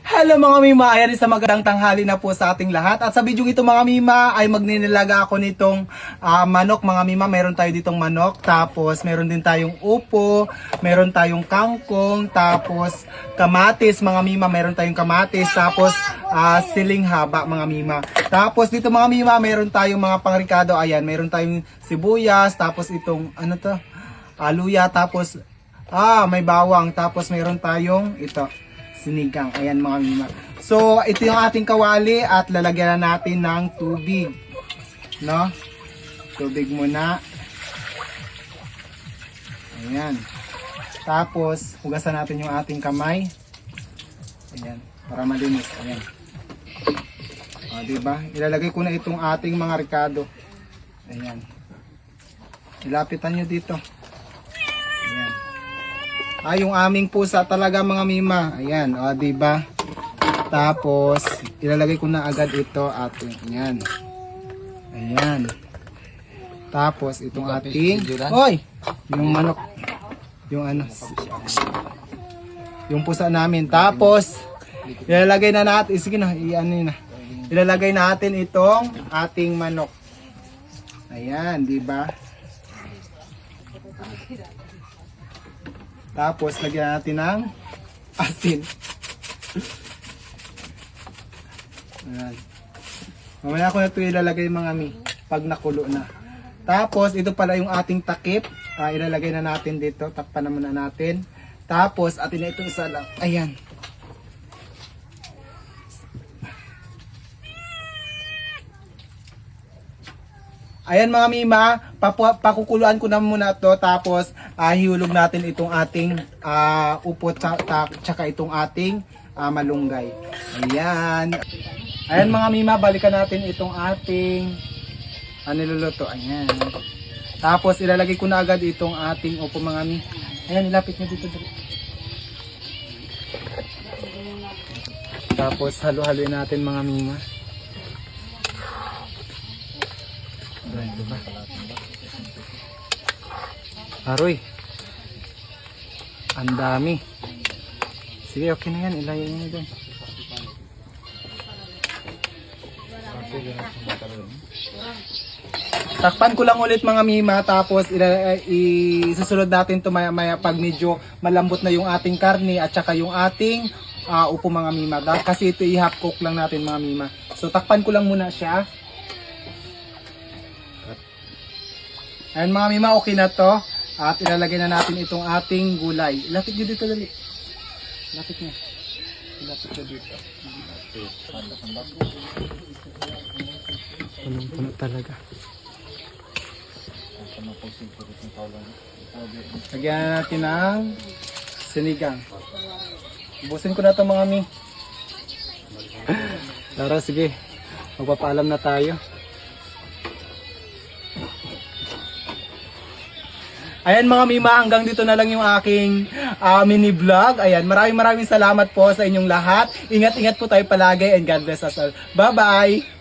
Hello mga Mima, ayan sa magandang tanghali na po sa ating lahat. At sa video ito mga Mima ay magninilaga ako nitong manok mga Mima. Meron tayo ditong manok, tapos meron din tayong upo, meron tayong kangkong, tapos kamatis mga Mima, meron tayong kamatis, tapos siling haba mga Mima. Tapos dito mga Mima, meron tayong mga pangrikado, ayan, meron tayong sibuyas, tapos itong ano to, luya, tapos may bawang, tapos meron tayong ito sinigang. Ayan mga Mima. So, ito yung ating kawali at lalagyan na natin ng tubig. No? Tubig muna. Ayan. Tapos, hugasan natin yung ating kamay. Ayan. Para malinis. Ayan. Diba? Ilalagay ko na itong ating mga ricado. Ayan. Ilapitan nyo dito. Ayan. Yung aming pusa talaga mga Mima. Ayan, diba? Tapos, ilalagay ko na agad ito ating, ayan. Ayan. Tapos, itong ating, yung manok, yung ano, yung pusa namin. Tapos, ilalagay na natin, sige na, ilalagay natin itong ating manok. Ayan, diba? Tapos, lagyan natin ng asin. Ayan. Mamaya ko na ito ilalagay mga Mi, pag nakulo na. Tapos, ito pala yung ating takip. Ilalagay na natin dito. Takpan na muna natin. Tapos, atin na itong isa lang. Ayan. Ayan mga Mima, pakukuluan ko na muna to, tapos hihulog natin itong ating upo tsaka itong ating malunggay. Ayan. Ayan mga Mima, balikan natin itong ating niluluto. Ayan. Tapos ilalagay ko na agad itong ating upo mga Mi. Ayan, ilapit nyo dito. Tapos halo-haloin natin mga Mima. Aroy, ang dami. Sige, okay na yan, ilayan nyo dun. Takpan ko lang ulit mga Mima, tapos isusunod natin ito maya pag medyo malambot na yung ating karne at saka yung ating upo mga Mima. Kasi ito i-half cook lang natin mga Mima. So takpan ko lang muna siya. Ayan mga Mima, okay na to. At ilalagay na natin itong ating gulay. Ilapit nyo dito dali. Ilapit nyo. Ilapit nyo dito. Punong-puno talaga. Lagyan na natin ng sinigang. Ubusin ko na ito mga Mi. Tara, sige. Magpapaalam na tayo. Ayan mga Mima, hanggang dito na lang yung aking mini vlog. Ayan, maraming salamat po sa inyong lahat. Ingat-ingat po tayo palagi and God bless us all. Bye-bye!